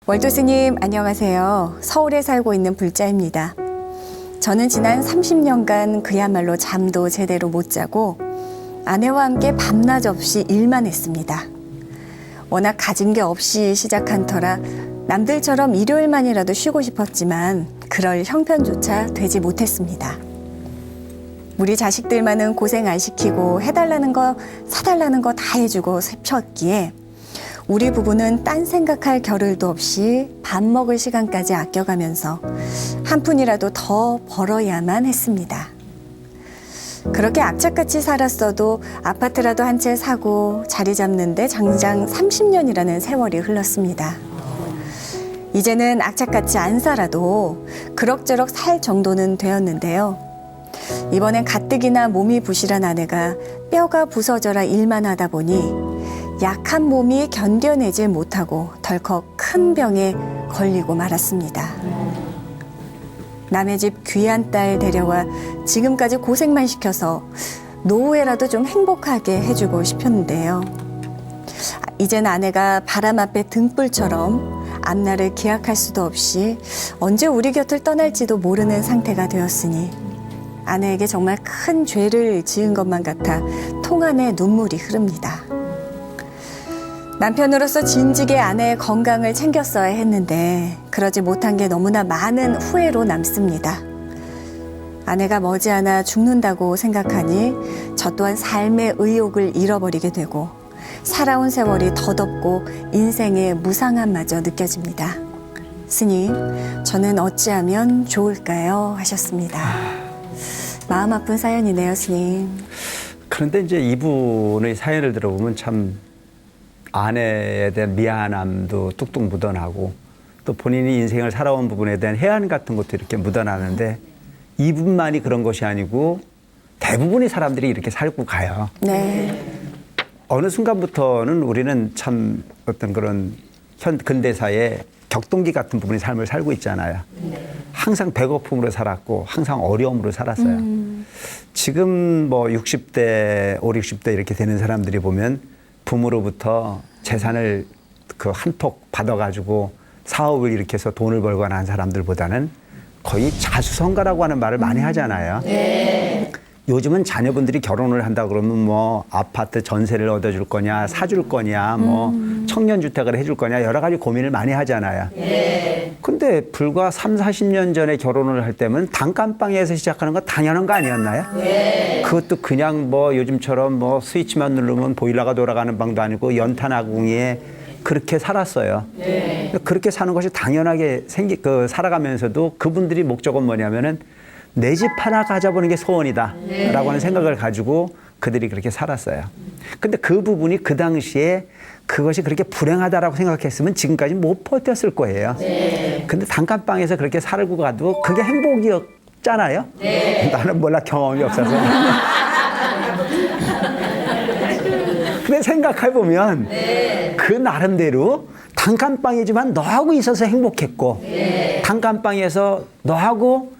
월도 스님 안녕하세요. 서울에 살고 있는 불자입니다. 저는 지난 30년간 그야말로 잠도 제대로 못 자고 아내와 함께 밤낮 없이 일만 했습니다. 워낙 가진 게 없이 시작한 터라 남들처럼 일요일만이라도 쉬고 싶었지만 그럴 형편조차 되지 못했습니다. 우리 자식들만은 고생 안 시키고 해달라는 거 사달라는 거 다 해주고 셉쳤기에 우리 부부는 딴 생각할 겨를도 없이 밥 먹을 시간까지 아껴가면서 한 푼이라도 더 벌어야만 했습니다. 그렇게 악착같이 살았어도 아파트라도 한 채 사고 자리 잡는데 장장 30년이라는 세월이 흘렀습니다. 이제는 악착같이 안 살아도 그럭저럭 살 정도는 되었는데요. 이번엔 가뜩이나 몸이 부실한 아내가 뼈가 부서져라 일만 하다 보니 약한 몸이 견뎌내질 못하고 덜컥 큰 병에 걸리고 말았습니다. 남의 집 귀한 딸 데려와 지금까지 고생만 시켜서 노후에라도 좀 행복하게 해주고 싶었는데요. 이젠 아내가 바람 앞에 등불처럼 앞날을 기약할 수도 없이 언제 우리 곁을 떠날지도 모르는 상태가 되었으니 아내에게 정말 큰 죄를 지은 것만 같아 통 안에 눈물이 흐릅니다. 남편으로서 진즉에 아내의 건강을 챙겼어야 했는데 그러지 못한 게 너무나 많은 후회로 남습니다. 아내가 머지않아 죽는다고 생각하니 저 또한 삶의 의욕을 잃어버리게 되고 살아온 세월이 더덥고 인생의 무상함마저 느껴집니다. 스님, 저는 어찌하면 좋을까요? 하셨습니다. 마음 아픈 사연이네요, 스님. 그런데 이제 이분의 사연을 들어보면 참 아내에 대한 미안함도 뚝뚝 묻어나고 또 본인이 인생을 살아온 부분에 대한 해안 같은 것도 이렇게 묻어나는데 이분만이 그런 것이 아니고 대부분의 사람들이 이렇게 살고 가요. 네. 어느 순간부터는 우리는 참 어떤 그런 근대사의 격동기 같은 부분의 삶을 살고 있잖아요. 항상 배고픔으로 살았고 항상 어려움으로 살았어요. 지금 뭐 60대, 5, 60대 이렇게 되는 사람들이 보면 부모로부터 재산을 그 한턱 받아가지고 사업을 일으켜서 돈을 벌거나 한 사람들보다는 거의 자수성가라고 하는 말을 많이 하잖아요. 네. 요즘은 자녀분들이 결혼을 한다 그러면 뭐 아파트 전세를 얻어줄 거냐, 사줄 거냐, 뭐 청년주택을 해줄 거냐 여러 가지 고민을 많이 하잖아요. 네. 근데 불과 3, 40년 전에 결혼을 할 때면 단칸방에서 시작하는 거 당연한 거 아니었나요? 네. 그것도 그냥 뭐 요즘처럼 뭐 스위치만 누르면 보일러가 돌아가는 방도 아니고 연탄 아궁이에 그렇게 살았어요. 네. 그렇게 사는 것이 당연하게 살아가면서도 그분들이 목적은 뭐냐면은 내 집 하나 가져보는 게 소원이다 라고 하는 생각을 가지고 그들이 그렇게 살았어요. 근데 그 부분이 그 당시에 그것이 그렇게 불행하다라고 생각했으면 지금까지 못 버텼을 거예요. 네. 근데 단칸방에서 그렇게 살고 가도 그게 행복이었잖아요. 네. 나는 몰라, 경험이 없어서. 근데 생각해보면 네. 그 나름대로 단칸방이지만 너하고 있어서 행복했고 네. 단칸방에서 너하고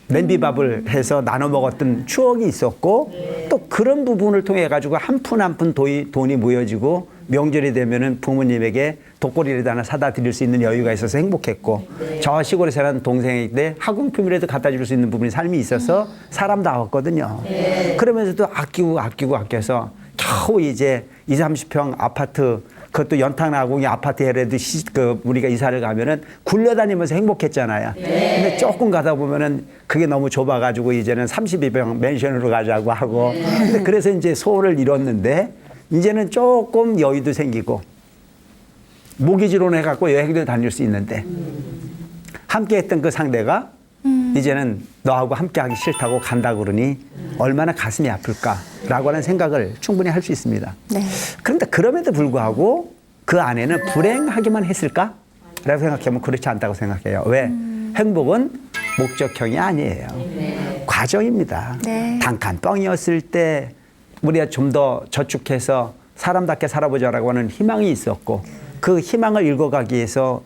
냄비밥을 해서 나눠 먹었던 추억이 있었고 네. 또 그런 부분을 통해 가지고 한 푼 한 푼 돈이 모여지고 명절이 되면은 부모님에게 독고리라도 하나 사다 드릴 수 있는 여유가 있어서 행복했고 네. 저 시골에 사는 동생에게 학용품이라도 갖다 줄 수 있는 부분이 삶이 있어서 사람다웠거든요. 네. 그러면서도 아껴서 겨우 이제 20, 30평 아파트 그것도 연탄 아궁이 아파트에라도 우리가 이사를 가면은 굴려다니면서 행복했잖아요. 네. 근데 조금 가다 보면은 그게 너무 좁아가지고 이제는 32평 맨션으로 가자고 하고. 네. 근데 그래서 이제 소원을 이뤘는데 이제는 조금 여유도 생기고 모기지로 해갖고 여행도 다닐 수 있는데 함께 했던 그 상대가 이제는 너하고 함께 하기 싫다고 간다 그러니 얼마나 가슴이 아플까라고 하는 생각을 충분히 할 수 있습니다. 네. 그런데 그럼에도 불구하고 그 아내는 불행하기만 했을까? 라고 생각하면 그렇지 않다고 생각해요. 왜? 행복은 목적형이 아니에요. 네. 과정입니다. 네. 단칸방이었을 때 우리가 좀 더 저축해서 사람답게 살아보자라고 하는 희망이 있었고 그 희망을 읽어가기 위해서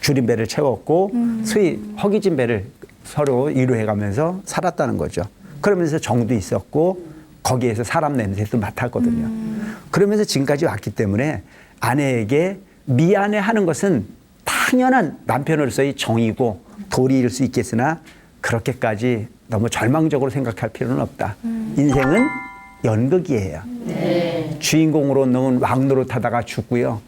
줄인 배를 채웠고 허기진 배를 서로 위로해가면서 살았다는 거죠. 그러면서 정도 있었고 거기에서 사람 냄새도 맡았거든요. 그러면서 지금까지 왔기 때문에 아내에게 미안해하는 것은 다 당연한 남편으로서의 정이고 도리일 수 있겠으나 그렇게까지 너무 절망적으로 생각할 필요는 없다. 인생은 연극이에요. 주인공으로 넣은 왕 노릇하다가 죽고요.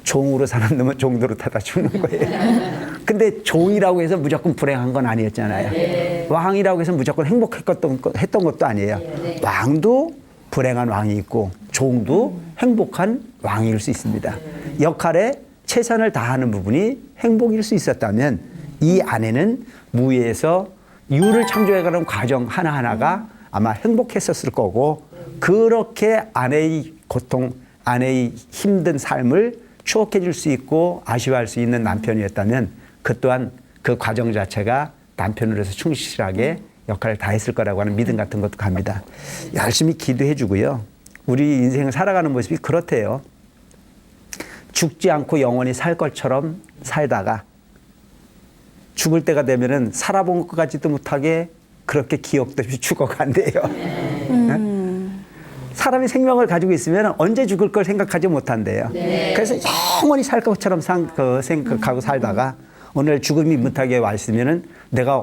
종으로 사는 놈은 종 노릇하다 죽는 거예요. 근데 종이라고 해서 무조건 불행한 건 아니었잖아요. 왕이라고 해서 무조건 행복했던 것도 아니에요. 왕도 불행한 왕이 있고 종도 행복한 왕일 수 있습니다. 역할에 최선을 다하는 부분이 행복일 수 있었다면 이 아내는 무예에서 유를 창조해가는 과정 하나하나가 아마 행복했었을 거고 그렇게 아내의 고통, 아내의 힘든 삶을 추억해 줄 수 있고 아쉬워할 수 있는 남편이었다면 그 또한 그 과정 자체가 남편으로서 충실하게 역할을 다했을 거라고 하는 믿음 같은 것도 갑니다. 열심히 기도해 주고요. 우리 인생을 살아가는 모습이 그렇대요. 죽지 않고 영원히 살 것처럼 살다가 죽을 때가 되면은 살아본 것 같지도 못하게 그렇게 기억도 없이 죽어간대요. 사람이 생명을 가지고 있으면 언제 죽을 걸 생각하지 못한대요. 그래서 영원히 살 것처럼 생각하고 살다가 오늘 죽음이 못하게 와 있으면은 내가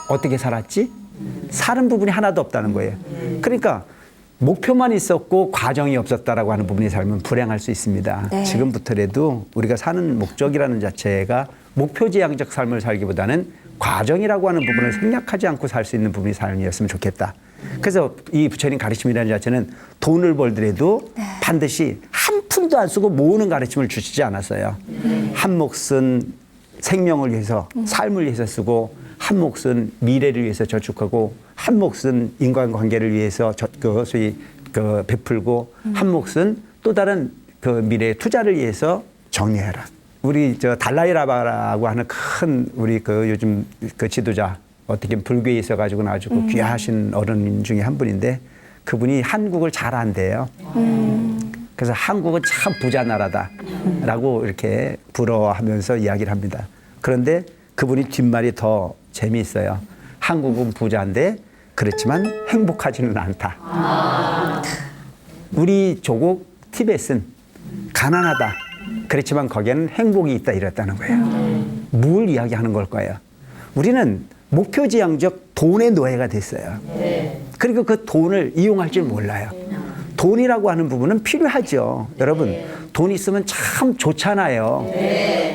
어떻게 살았지? 사는 부분이 하나도 없다는 거예요. 그러니까 목표만 있었고 과정이 없었다라고 하는 부분이 살면 불행할 수 있습니다. 네. 지금부터라도 우리가 사는 목적이라는 자체가 목표지향적 삶을 살기보다는 과정이라고 하는 부분을 생략하지 않고 살 수 있는 부분이 삶이었으면 좋겠다. 그래서 이 부처님 가르침이라는 자체는 돈을 벌더라도 반드시 한 푼도 안 쓰고 모으는 가르침을 주시지 않았어요. 한 몫은 생명을 위해서 삶을 위해서 쓰고 한 몫은 미래를 위해서 저축하고 한 몫은 인간관계를 위해서 소위 베풀고 한 몫은 또 다른 그 미래의 투자를 위해서 정리해라. 우리 달라이라마라고 하는 큰 우리 요즘 지도자 어떻게 불교에 있어가지고는 아주 귀하신 어른 중에 한 분인데 그분이 한국을 잘 안대요. 그래서 한국은 참 부자 나라다라고 이렇게 부러워하면서 이야기를 합니다. 그런데 그분이 뒷말이 더 재미있어요. 한국은 부자인데 그렇지만 행복하지는 않다. 우리 조국 티벳은 가난하다. 그렇지만 거기에는 행복이 있다 이랬다는 거예요. 뭘 이야기하는 걸까요? 우리는 목표지향적 돈의 노예가 됐어요. 그리고 그 돈을 이용할 줄 몰라요. 돈이라고 하는 부분은 필요하죠. 여러분, 돈 있으면 참 좋잖아요.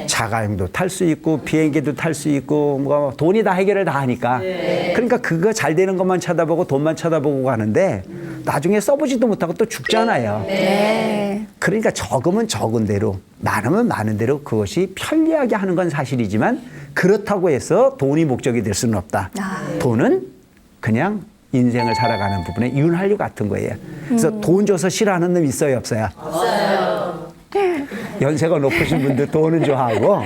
자가용도 탈 수 있고 비행기도 탈 수 있고 돈이 다 해결을 다 하니까. 그러니까 그거 잘 되는 것만 쳐다보고 돈만 쳐다보고 가는데 나중에 써보지도 못하고 또 죽잖아요. 그러니까 적으면 적은 대로 많으면 많은 대로 그것이 편리하게 하는 건 사실이지만 그렇다고 해서 돈이 목적이 될 수는 없다. 돈은 그냥 인생을 살아가는 부분에 윤활유 같은 거예요. 그래서 돈 줘서 싫어하는 놈 있어요, 없어요? 없어요. 연세가 높으신 분들 돈은 좋아하고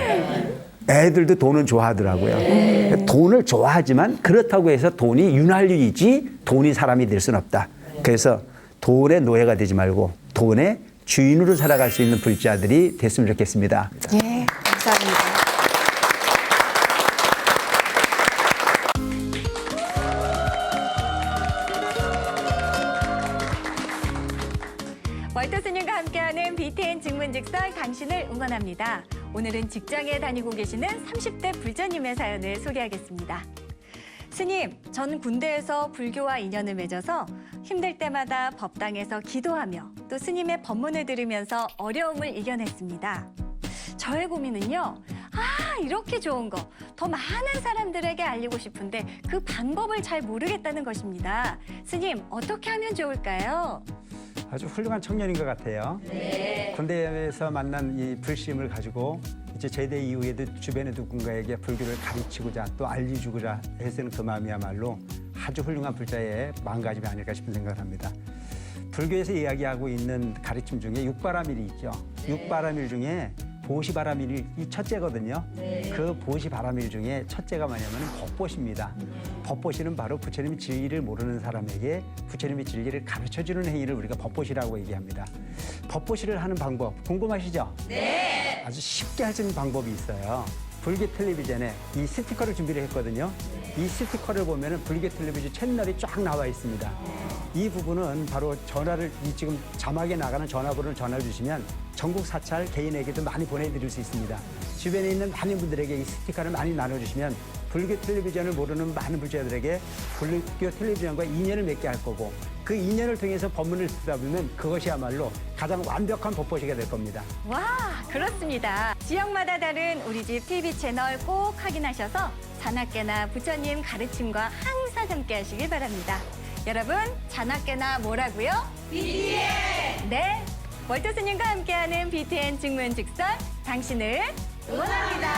애들도 돈은 좋아하더라고요. 돈을 좋아하지만 그렇다고 해서 돈이 윤활유이지 돈이 사람이 될 수는 없다. 그래서 돈의 노예가 되지 말고 돈의 주인으로 살아갈 수 있는 불자들이 됐으면 좋겠습니다. 예, 감사합니다. 월터 스님과 함께하는 BTN 직문직설 당신을 응원합니다. 오늘은 직장에 다니고 계시는 30대 불자님의 사연을 소개하겠습니다. 스님, 전 군대에서 불교와 인연을 맺어서 힘들 때마다 법당에서 기도하며 또 스님의 법문을 들으면서 어려움을 이겨냈습니다. 저의 고민은요, 이렇게 좋은 거 더 많은 사람들에게 알리고 싶은데 그 방법을 잘 모르겠다는 것입니다. 스님, 어떻게 하면 좋을까요? 아주 훌륭한 청년인 것 같아요. 군대에서 만난 이 불심을 가지고 이제 제대 이후에도 주변의 누군가에게 불교를 가르치고자 또 알려주고자 애쓰는 그 마음이야말로 아주 훌륭한 불자의 마음가짐이 아닐까 싶은 생각을 합니다. 불교에서 이야기하고 있는 가르침 중에 육바라밀이 있죠. 육바라밀 중에 보시바라밀이 첫째거든요. 그 보시바라밀 중에 첫째가 뭐냐면 법보시입니다. 법보시는 바로 부처님의 진리를 모르는 사람에게 부처님의 진리를 가르쳐주는 행위를 우리가 법보시라고 얘기합니다. 법보시를 하는 방법 궁금하시죠? 네. 아주 쉽게 할 수 있는 방법이 있어요. 불교 텔레비전에 이 스티커를 준비를 했거든요. 이 스티커를 보면은 불교 텔레비전 채널이 쫙 나와 있습니다. 이 부분은 바로 전화를, 이 지금 자막에 나가는 전화번호를 전화 주시면 전국 사찰 개인에게도 많이 보내드릴 수 있습니다. 주변에 있는 많은 분들에게 이 스티커를 많이 나눠주시면 불교 텔레비전을 모르는 많은 불자들에게 불교 텔레비전과 인연을 맺게 할 거고, 그 인연을 통해서 법문을 듣다 보면 그것이야말로 가장 완벽한 법보시가 될 겁니다. 와, 그렇습니다. 지역마다 다른 우리 집 TV 채널 꼭 확인하셔서 자나깨나 부처님 가르침과 항상 함께 하시길 바랍니다. 여러분, 자나깨나 뭐라고요? BTN! 네, 월터 스님과 함께하는 BTN 증문즉선, 당신을 응원합니다.